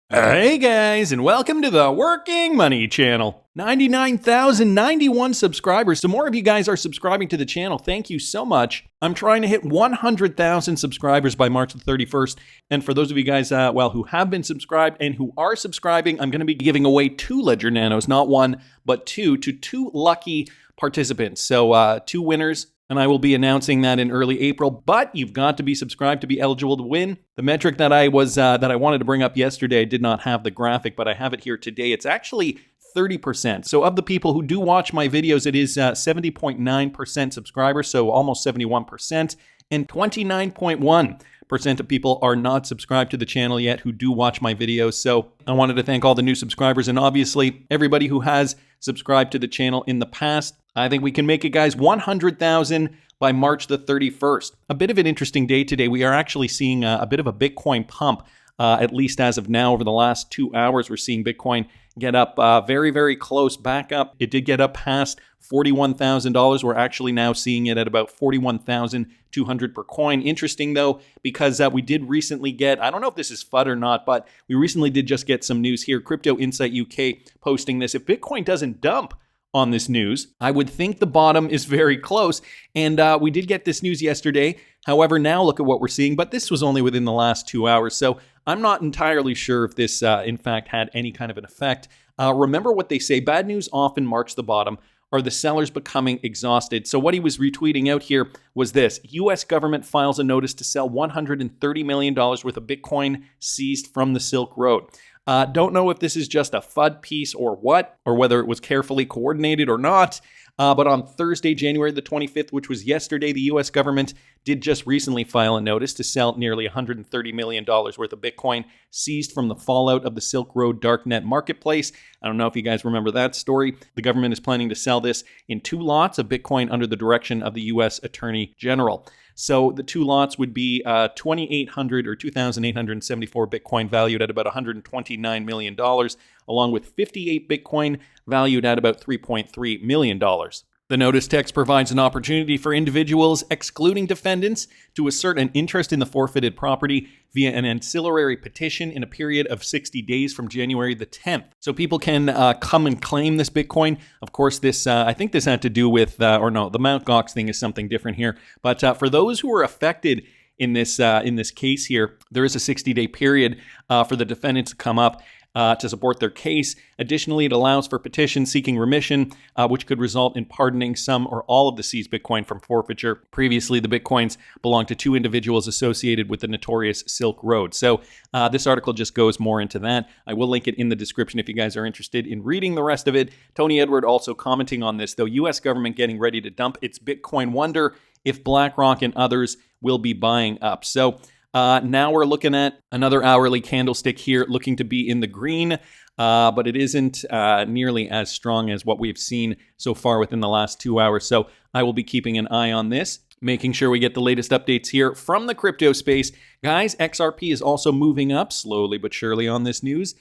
Hey guys, and welcome to the Working Money Channel. 99,091 subscribers. So more of you guys are subscribing to the channel. Thank you so much. I'm trying to hit 100,000 subscribers by March the 31st. And for those of you guys, who have been subscribed and who are subscribing, I'm going to be giving away 2 Ledger Nanos, not 1, but 2, to 2 lucky participants. So 2 winners. And I will be announcing that in early April, but you've got to be subscribed to be eligible to win. The metric that I wanted to bring up yesterday, I did not have the graphic, but I have it here today. It's actually 30%. So of the people who do watch my videos, it is 70.9% subscribers, so almost 71%, and 29.1% of people are not subscribed to the channel yet who do watch my videos. So I wanted to thank all the new subscribers and obviously everybody who has subscribed to the channel in the past. I think we can make it, guys, 100,000 by March the 31st. A bit of an interesting day today. We are actually seeing a bit of a Bitcoin pump, at least as of now. Over the last 2 hours, we're seeing Bitcoin get up very, very close back up. It did get up past $41,000. We're actually now seeing it at about $41,200 per coin. Interesting, though, because we did recently get, I don't know if this is FUD or not, but we recently did just get some news here. Crypto Insight UK posting this. If Bitcoin doesn't dump on this news, I would think the bottom is very close. And we did get this news yesterday. However, now look at what we're seeing, but this was only within the last 2 hours. So I'm not entirely sure if this, in fact, had any kind of an effect. Remember what they say, bad news often marks the bottom. Are the sellers becoming exhausted? So what he was retweeting out here was this: U.S. government files a notice to sell $130 million worth of Bitcoin seized from the Silk Road. Don't know if this is just a FUD piece or what, or whether it was carefully coordinated or not. But on Thursday, January the 25th, which was yesterday, the U.S. government did just recently file a notice to sell nearly $130 million worth of Bitcoin seized from the fallout of the Silk Road darknet marketplace. I don't know if you guys remember that story. The government is planning to sell this in 2 lots of Bitcoin under the direction of the U.S. Attorney General. So the 2 lots would be 2,800 or 2,874 Bitcoin valued at about $129 million, along with 58 Bitcoin valued at about $3.3 million. The notice text provides an opportunity for individuals, excluding defendants, to assert an interest in the forfeited property via an ancillary petition in a period of 60 days from January the 10th. So people can come and claim this Bitcoin. Of course, this I think this had to do with, the Mt. Gox thing is something different here. But for those who are affected in this case here, there is a 60-day period for the defendants to come up to support their case. Additionally, it allows for petitions seeking remission, which could result in pardoning some or all of the seized Bitcoin from forfeiture. Previously, the Bitcoins belonged to 2 individuals associated with the notorious Silk Road. So this article just goes more into that. I will link it in the description if you guys are interested in reading the rest of it. Tony Edward also commenting on this, though, U.S. government getting ready to dump its Bitcoin. Wonder if BlackRock and others will be buying up. So now we're looking at another hourly candlestick here looking to be in the green, but it isn't nearly as strong as what we've seen so far within the last 2 hours. So I will be keeping an eye on this, making sure we get the latest updates here from the crypto space. Guys, XRP is also moving up slowly but surely on this news.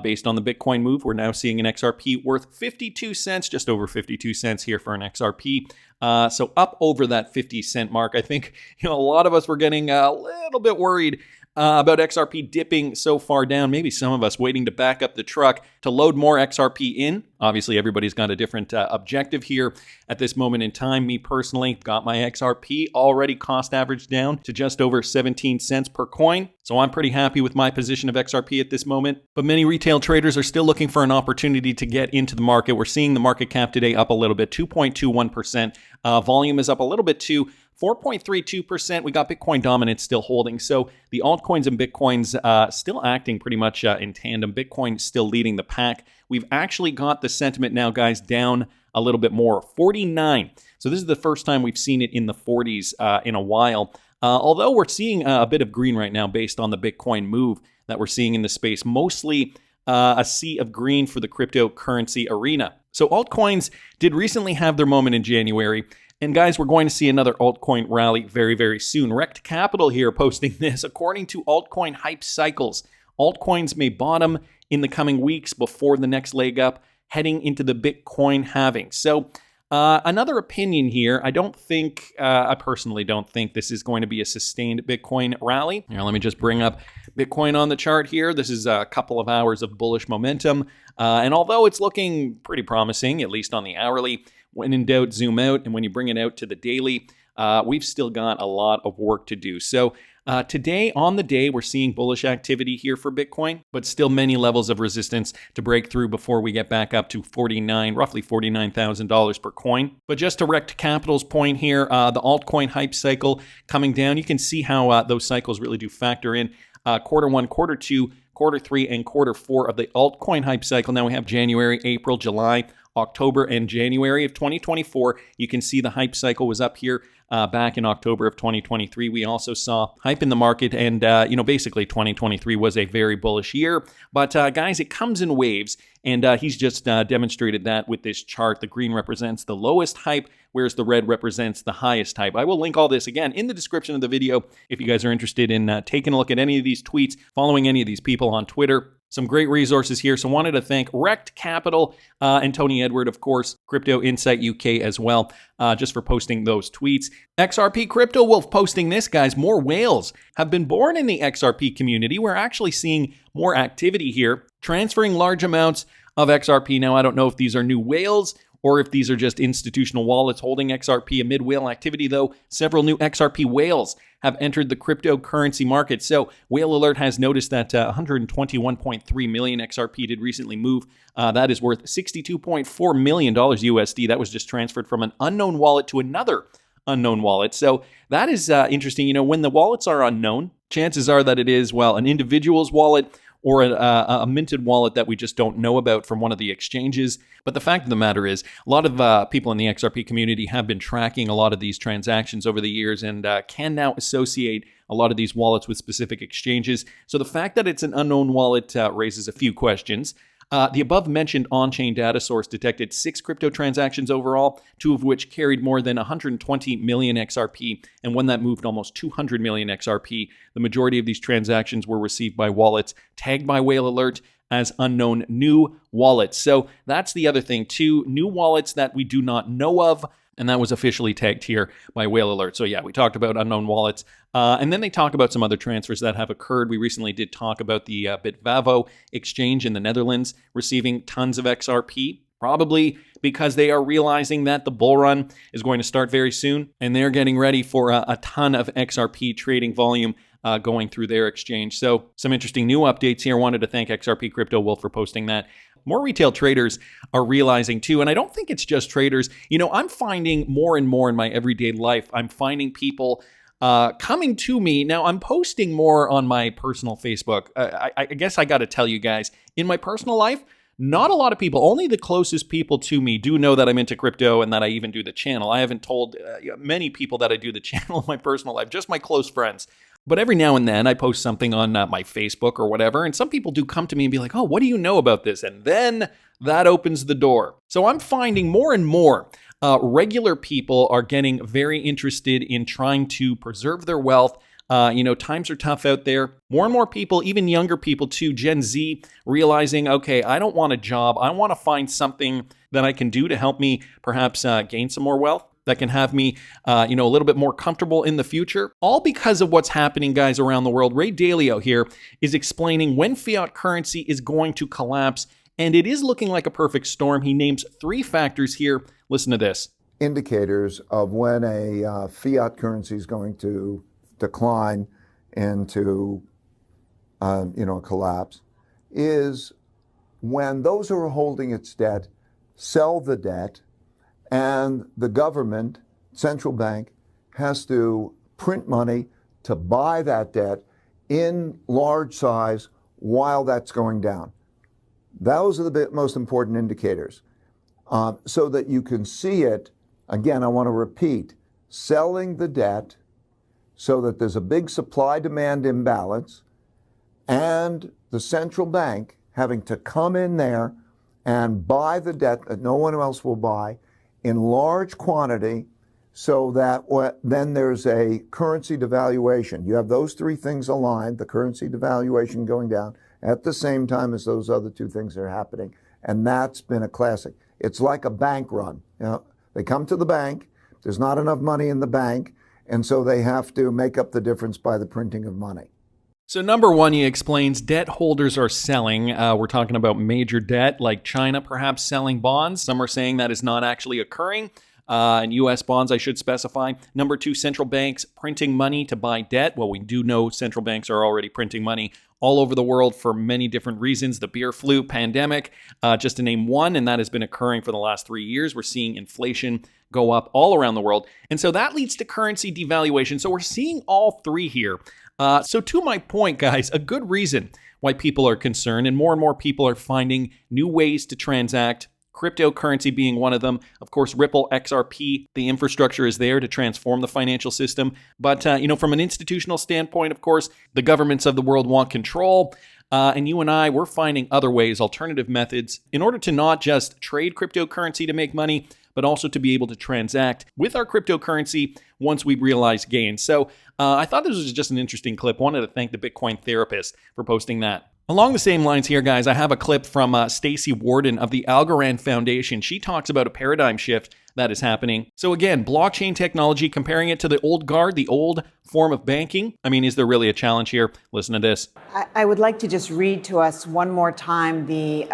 Based on the Bitcoin move, we're now seeing an XRP worth 52 cents, just over 52 cents here for an XRP. So up over that 50-cent mark. I think a lot of us were getting a little bit worried about XRP dipping so far down. Maybe some of us waiting to back up the truck to load more XRP in. Obviously, everybody's got a different objective here at this moment in time. Me personally, got my XRP already cost averaged down to just over 17 cents per coin. So I'm pretty happy with my position of XRP at this moment. But many retail traders are still looking for an opportunity to get into the market. We're seeing the market cap today up a little bit, 2.21%. Volume is up a little bit too. 4.32%. We got Bitcoin dominance still holding. So the altcoins and Bitcoins still acting pretty much in tandem. Bitcoin still leading the pack. We've actually got the sentiment now, guys, down a little bit more, 49. So this is the first time we've seen it in the 40s in a while. Although we're seeing a bit of green right now based on the Bitcoin move that we're seeing in the space, mostly a sea of green for the cryptocurrency arena. So altcoins did recently have their moment in January. And guys, we're going to see another altcoin rally very, very soon. Rect Capital here posting this. According to altcoin hype cycles, altcoins may bottom in the coming weeks before the next leg up, heading into the Bitcoin halving. So Another opinion here, I personally don't think this is going to be a sustained Bitcoin rally. Here, let me just bring up Bitcoin on the chart here. This is a couple of hours of bullish momentum. And although it's looking pretty promising, at least on the hourly, when in doubt, zoom out. And when you bring it out to the daily, we've still got a lot of work to do. So today, on the day, we're seeing bullish activity here for Bitcoin, but still many levels of resistance to break through before we get back up to roughly $49,000 per coin. But just to Rect Capital's point here, the altcoin hype cycle coming down, you can see how those cycles really do factor in. Quarter 1, Quarter 2, Quarter 3, and Quarter 4 of the altcoin hype cycle. Now we have January, April, July, October, and January of 2024. You can see the hype cycle was up here back in October of 2023. We also saw hype in the market, and basically 2023 was a very bullish year. But guys, it comes in waves, and he's just demonstrated that with this chart. The green represents the lowest hype, whereas the red represents the highest hype. I will link all this again in the description of the video if you guys are interested in taking a look at any of these tweets, following any of these people on Twitter. Some great resources here. So wanted to thank Rect Capital and Tony Edward, of course, Crypto Insight UK as well, just for posting those tweets. XRP Crypto Wolf posting this, guys. More whales have been born in the XRP community. We're actually seeing more activity here, transferring large amounts of XRP. Now, I don't know if these are new whales or if these are just institutional wallets holding XRP amid whale activity, though several new XRP whales have entered the cryptocurrency market. So Whale Alert has noticed that 121.3 million XRP did recently move. That is worth $62.4 million USD. That was just transferred from an unknown wallet to another unknown wallet. So that is interesting. You know, when the wallets are unknown, chances are that it is, well, an individual's wallet or a minted wallet that we just don't know about from one of the exchanges. But the fact of the matter is, a lot of people in the XRP community have been tracking a lot of these transactions over the years and can now associate a lot of these wallets with specific exchanges. So the fact that it's an unknown wallet raises a few questions. The above-mentioned on-chain data source detected 6 crypto transactions overall, 2 of which carried more than 120 million XRP, and one that moved almost 200 million XRP. The majority of these transactions were received by wallets tagged by Whale Alert as unknown new wallets. So that's the other thing, too. New wallets that we do not know of, and that was officially tagged here by Whale Alert. So yeah, we talked about unknown wallets. And then they talk about some other transfers that have occurred. We recently did talk about the Bitvavo exchange in the Netherlands receiving tons of XRP, probably because they are realizing that the bull run is going to start very soon, and they're getting ready for a ton of XRP trading volume going through their exchange. So some interesting new updates here. Wanted to thank XRP Crypto Wolf for posting that. More retail traders are realizing too, and I don't think it's just traders. You know, I'm finding more and more in my everyday life, I'm finding people coming to me. Now, I'm posting more on my personal Facebook. I guess I got to tell you guys, in my personal life, not a lot of people, only the closest people to me do know that I'm into crypto and that I even do the channel. I haven't told many people that I do the channel in my personal life, just my close friends. But every now and then I post something on my Facebook or whatever, and some people do come to me and be like, oh, what do you know about this? And then that opens the door. So I'm finding more and more regular people are getting very interested in trying to preserve their wealth. Times are tough out there. More and more people, even younger people too, Gen Z, realizing, okay, I don't want a job. I want to find something that I can do to help me perhaps gain some more wealth, that can have me, a little bit more comfortable in the future. All because of what's happening, guys, around the world. Ray Dalio here is explaining when fiat currency is going to collapse, and it is looking like a perfect storm. He names 3 factors here. Listen to this. Indicators of when a fiat currency is going to decline into, collapse is when those who are holding its debt sell the debt, and the government, central bank, has to print money to buy that debt in large size while that's going down. Those are the most important indicators. So that you can see it, again, I want to repeat, selling the debt so that there's a big supply-demand imbalance, and the central bank having to come in there and buy the debt that no one else will buy in large quantity, so that then there's a currency devaluation. You have those 3 things aligned, the currency devaluation going down at the same time as those other 2 things are happening. And that's been a classic. It's like a bank run. They come to the bank. There's not enough money in the bank, and so they have to make up the difference by the printing of money. So number one, he explains debt holders are selling. We're talking about major debt like China perhaps selling bonds. Some are saying that is not actually occurring. And U.S. bonds, I should specify. Number two, central banks printing money to buy debt. Well, we do know central banks are already printing money all over the world for many different reasons. The beer flu pandemic, just to name one, and that has been occurring for the last 3 years. We're seeing inflation go up all around the world. And so that leads to currency devaluation. So we're seeing all three here. So to my point, guys, a good reason why people are concerned and more people are finding new ways to transact, cryptocurrency being one of them. Of course, Ripple, XRP, the infrastructure is there to transform the financial system. But, from an institutional standpoint, of course, the governments of the world want control. And you and I, we're finding other ways, alternative methods, in order to not just trade cryptocurrency to make money, but also to be able to transact with our cryptocurrency once we realize gains. So I thought this was just an interesting clip. Wanted to thank the Bitcoin therapist for posting that. Along the same lines here, guys, I have a clip from Stacey Warden of the ALGO Foundation. She talks about a paradigm shift that is happening. So again, blockchain technology, comparing it to the old guard, the old form of banking. I mean, is there really a challenge here? Listen to this. I would like to just read to us one more time the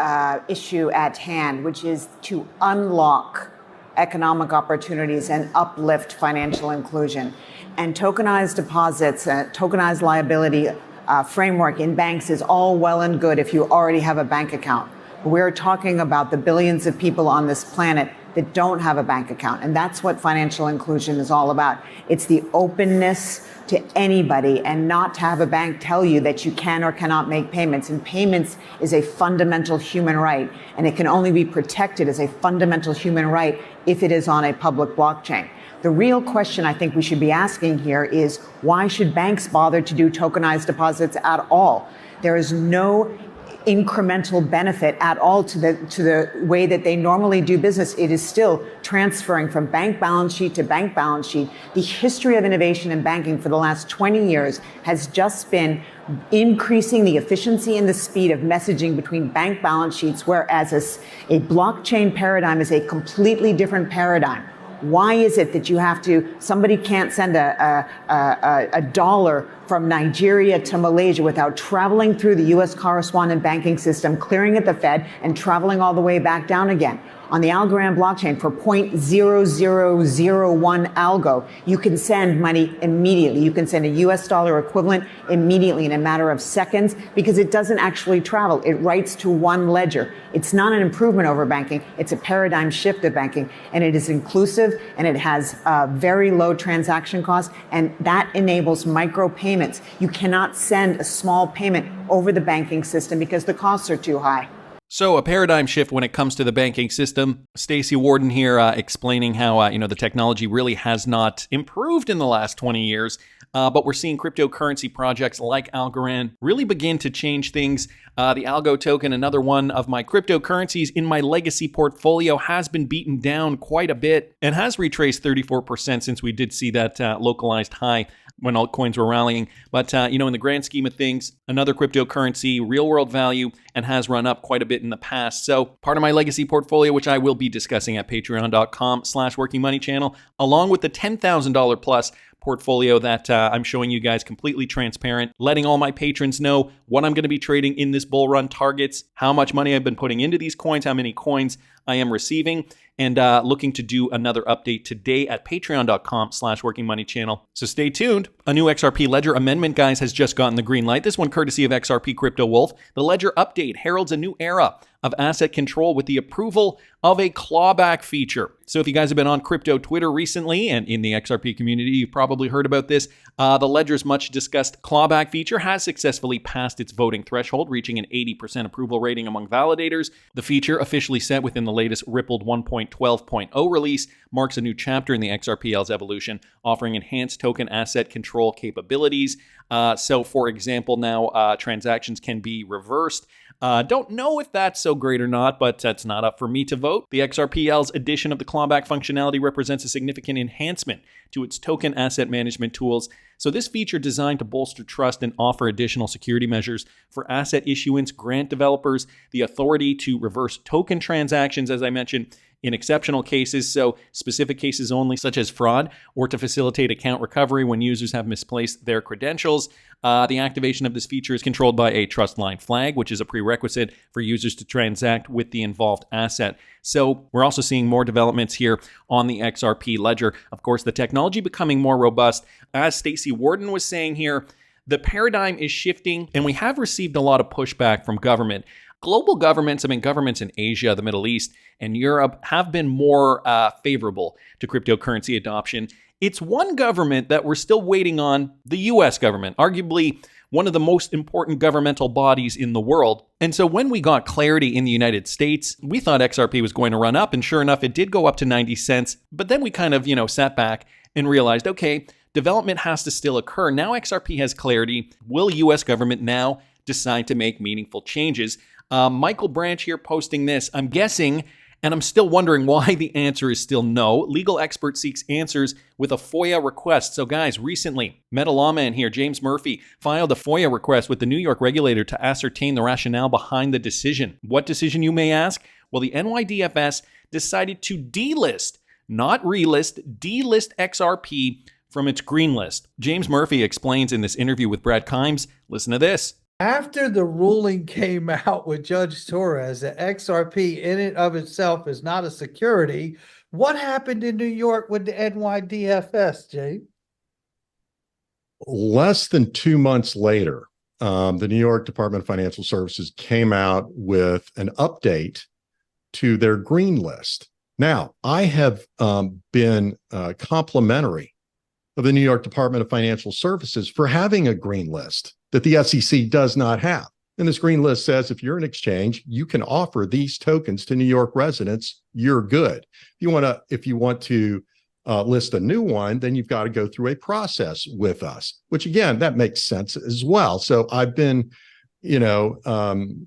issue at hand, which is to unlock economic opportunities and uplift financial inclusion. And tokenized deposits, tokenized liability framework in banks is all well and good if you already have a bank account. We're talking about the billions of people on this planet that don't have a bank account. And that's what financial inclusion is all about. It's the openness to anybody and not to have a bank tell you that you can or cannot make payments. And payments is a fundamental human right, and it can only be protected as a fundamental human right if it is on a public blockchain. The real question I think we should be asking here is, why should banks bother to do tokenized deposits at all? There is no incremental benefit at all to the way that they normally do business. It is still transferring from bank balance sheet to bank balance sheet. The history of innovation in banking for the last 20 years has just been increasing the efficiency and the speed of messaging between bank balance sheets, whereas a blockchain paradigm is a completely different paradigm. Why is it that somebody can't send a dollar from Nigeria to Malaysia without traveling through the U.S. correspondent banking system, clearing at the Fed, and traveling all the way back down again? On the Algorand blockchain, for 0.0001 algo, you can send money immediately. You can send a US dollar equivalent immediately in a matter of seconds because it doesn't actually travel. It writes to one ledger. It's not an improvement over banking. It's a paradigm shift of banking. And it is inclusive, and it has very low transaction costs, and that enables micro payments. You cannot send a small payment over the banking system because the costs are too high. So a paradigm shift when it comes to the banking system. Stacey Warden here explaining how the technology really has not improved in the last 20 years. But we're seeing cryptocurrency projects like Algorand really begin to change things. The ALGO token, another one of my cryptocurrencies in my legacy portfolio, has been beaten down quite a bit and has retraced 34% since we did see that localized high when altcoins were rallying. But, in the grand scheme of things, another cryptocurrency, real world value, and has run up quite a bit in the past. So part of my legacy portfolio, which I will be discussing at patreon.com/workingmoneychannel, along with the $10,000 plus portfolio that I'm showing you guys completely transparent, letting all my patrons know what I'm going to be trading in this bull run, targets, how much money I've been putting into these coins, how many coins I am receiving, and looking to do another update today at patreon.com/workingmoneychannel. So stay tuned. A new XRP Ledger Amendment, guys, has just gotten the green light. This one courtesy of XRP Crypto Wolf. The Ledger update heralds a new era of asset control with the approval of a clawback feature. So if you guys have been on crypto Twitter recently and in the XRP community, you've probably heard about this. The Ledger's much discussed clawback feature has successfully passed its voting threshold, reaching an 80% approval rating among validators. The feature, officially set within the latest Rippled 1.12.0 release, marks a new chapter in the XRPL's evolution, offering enhanced token asset control capabilities. So for example, now transactions can be reversed. Don't know if that's so great or not, but that's not up for me to vote. The XRPL's addition of the clawback functionality represents a significant enhancement to its token asset management tools. So this feature, designed to bolster trust and offer additional security measures for asset issuance, grant developers the authority to reverse token transactions, as I mentioned, in exceptional cases, so specific cases only, such as fraud, or to facilitate account recovery when users have misplaced their credentials. The activation of this feature is controlled by a trust line flag, which is a prerequisite for users to transact with the involved asset. So we're also seeing more developments here on the XRP ledger. Of course, the technology becoming more robust. As Stacey Warden was saying here, the paradigm is shifting, and we have received a lot of pushback from government. Global governments, governments in Asia, the Middle East, and Europe have been more favorable to cryptocurrency adoption. It's one government that we're still waiting on, the US government, arguably one of the most important governmental bodies in the world. And so when we got clarity in the United States, we thought XRP was going to run up, and sure enough, it did go up to 90 cents. But then we kind of, sat back and realized, okay, development has to still occur. Now XRP has clarity. Will US government now decide to make meaningful changes? Michael Branch here posting this. I'm guessing, and I'm still wondering why the answer is still no. Legal expert seeks answers with a FOIA request. So guys, recently, Meta lawman here, James Murphy, filed a FOIA request with the New York regulator to ascertain the rationale behind the decision. What decision, you may ask? Well, the NYDFS decided to delist, not relist, delist XRP from its green list. James Murphy explains in this interview with Brad Kimes. Listen to this. After the ruling came out with Judge Torres that XRP in and of itself is not a security, what happened in New York with the NYDFS, Jay? Less than 2 months later, the New York Department of Financial Services came out with an update to their green list. Now, I have been complimentary of the New York Department of Financial Services for having a green list that the SEC does not have. And this green list says if you're an exchange, you can offer these tokens to New York residents, you're good. If you want to list a new one, then you've got to go through a process with us, which again, that makes sense as well. So I've been,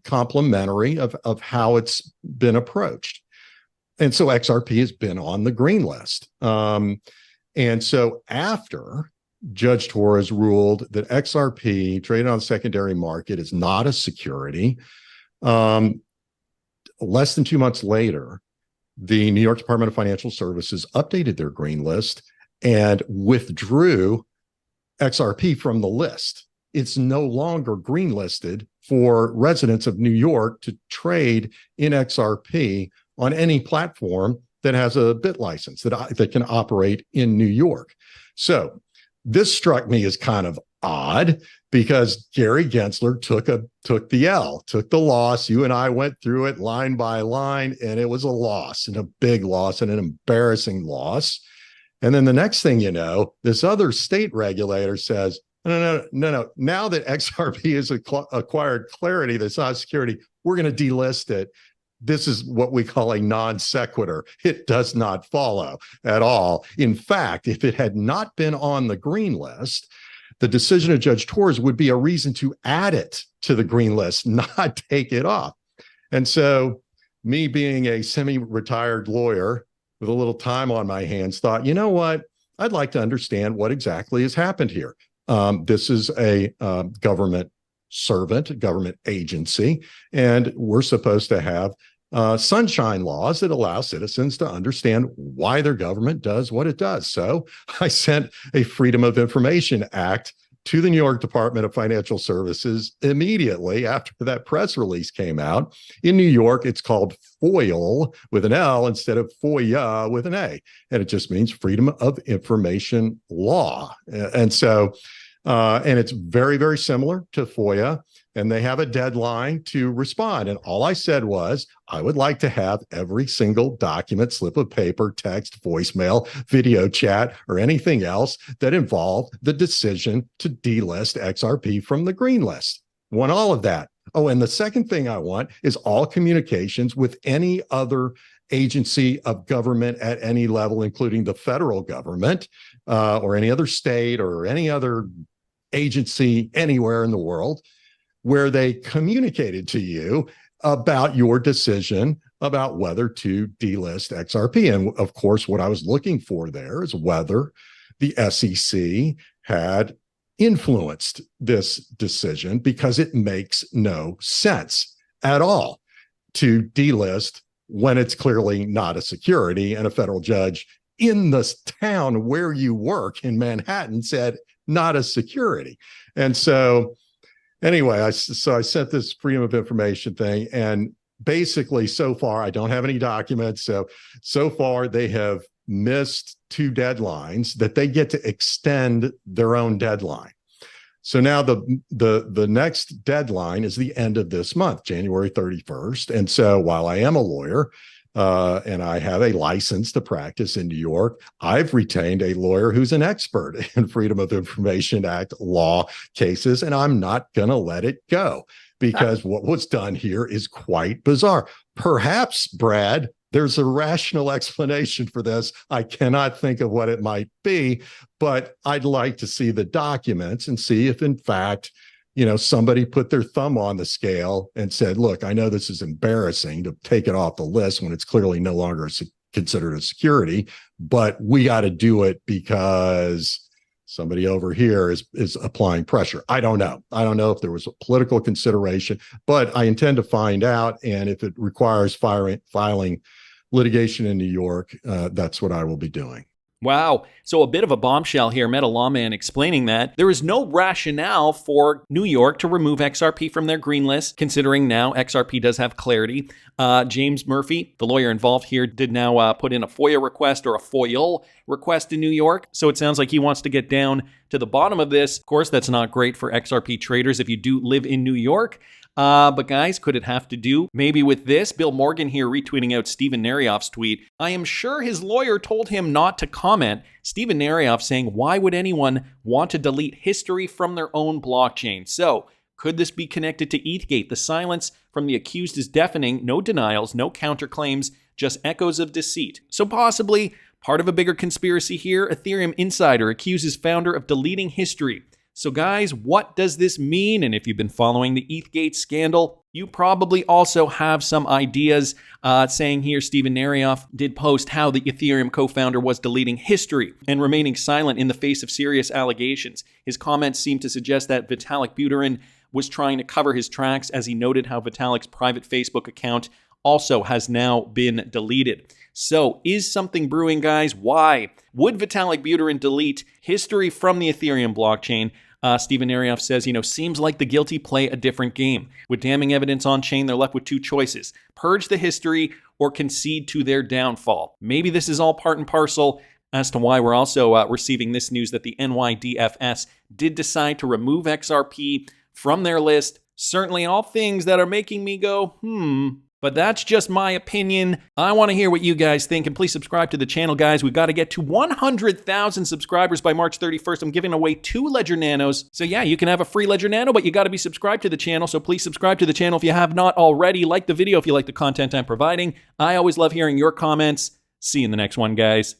complimentary of how it's been approached. And so XRP has been on the green list. And so after Judge Torres ruled that XRP traded on the secondary market is not a security, less than 2 months later, the New York Department of Financial Services updated their green list and withdrew XRP from the list. It's no longer green listed for residents of New York to trade in XRP on any platform that has a bit license that can operate in New York. So this struck me as kind of odd because Gary Gensler took the loss. You and I went through it line by line, and it was a loss, and a big loss, and an embarrassing loss. And then the next thing you know, this other state regulator says, no. Now that XRP has acquired clarity that's not security, we're going to delist it. This is what we call a non sequitur. It does not follow at all. In fact, if it had not been on the green list, the decision of Judge Torres would be a reason to add it to the green list, not take it off. And so me being a semi-retired lawyer with a little time on my hands thought, you know what? I'd like to understand what exactly has happened here. This is a government servant, government agency, and we're supposed to have sunshine laws that allow citizens to understand why their government does what it does. So I sent a Freedom of Information Act to the New York Department of Financial Services immediately after that press release came out. In New York, it's called FOIL with an L instead of FOIA with an A, and it just means Freedom of Information Law. And so and it's very, very similar to FOIA, and they have a deadline to respond. And all I said was, I would like to have every single document, slip of paper, text, voicemail, video chat, or anything else that involved the decision to delist XRP from the green list. Want all of that. Oh, and the second thing I want is all communications with any other agency of government at any level, including the federal government, or any other state or any other agency anywhere in the world, where they communicated to you about your decision about whether to delist XRP. And of course, what I was looking for there is whether the SEC had influenced this decision, because it makes no sense at all to delist when it's clearly not a security, and a federal judge in the town where you work in Manhattan said not a security. And so anyway, I sent this Freedom of Information thing, and basically so far, I don't have any documents. So far they have missed 2 deadlines that they get to extend their own deadline. So now the next deadline is the end of this month, January 31st. And so while I am a lawyer, and I have a license to practice in New York, I've retained a lawyer who's an expert in Freedom of Information Act law cases, and I'm not going to let it go because what was done here is quite bizarre. Perhaps, Brad, there's a rational explanation for this. I cannot think of what it might be, but I'd like to see the documents and see if, in fact, somebody put their thumb on the scale and said, look, I know this is embarrassing to take it off the list when it's clearly no longer considered a security, but we got to do it because somebody over here is applying pressure. I don't know. I don't know if there was a political consideration, but I intend to find out. And if it requires filing litigation in New York, that's what I will be doing. Wow. So a bit of a bombshell here. Met a lawman explaining that there is no rationale for New York to remove XRP from their green list, considering now XRP does have clarity. James Murphy, the lawyer involved here, did now put in a FOIA request or a FOIL request in New York. So it sounds like he wants to get down to the bottom of this. Of course, that's not great for XRP traders if you do live in New York. But guys, could it have to do maybe with this? Bill Morgan here retweeting out Steven Narioff's tweet. I am sure his lawyer told him not to comment. Steven Narioff saying, why would anyone want to delete history from their own blockchain? So could this be connected to ETHgate? The silence from the accused is deafening. No denials, no counterclaims, just echoes of deceit. So possibly part of a bigger conspiracy here. Ethereum insider accuses founder of deleting history. So guys, what does this mean? And if you've been following the ETHgate scandal, you probably also have some ideas. Saying here, Steven Narioff did post how the Ethereum co-founder was deleting history and remaining silent in the face of serious allegations. His comments seem to suggest that Vitalik Buterin was trying to cover his tracks, as he noted how Vitalik's private Facebook account also has now been deleted. So is something brewing, guys? Why would Vitalik Buterin delete history from the Ethereum blockchain? Steven Narioff says, seems like the guilty play a different game. With damning evidence on chain, they're left with 2 choices: purge the history or concede to their downfall. Maybe this is all part and parcel as to why we're also receiving this news that the NYDFS did decide to remove XRP from their list. Certainly all things that are making me go, But that's just my opinion. I want to hear what you guys think, and please subscribe to the channel, guys. We've got to get to 100,000 subscribers by March 31st. I'm giving away 2 Ledger Nanos. So yeah, you can have a free Ledger Nano, but you got to be subscribed to the channel. So please subscribe to the channel if you have not already. Like the video if you like the content I'm providing. I always love hearing your comments. See you in the next one, guys.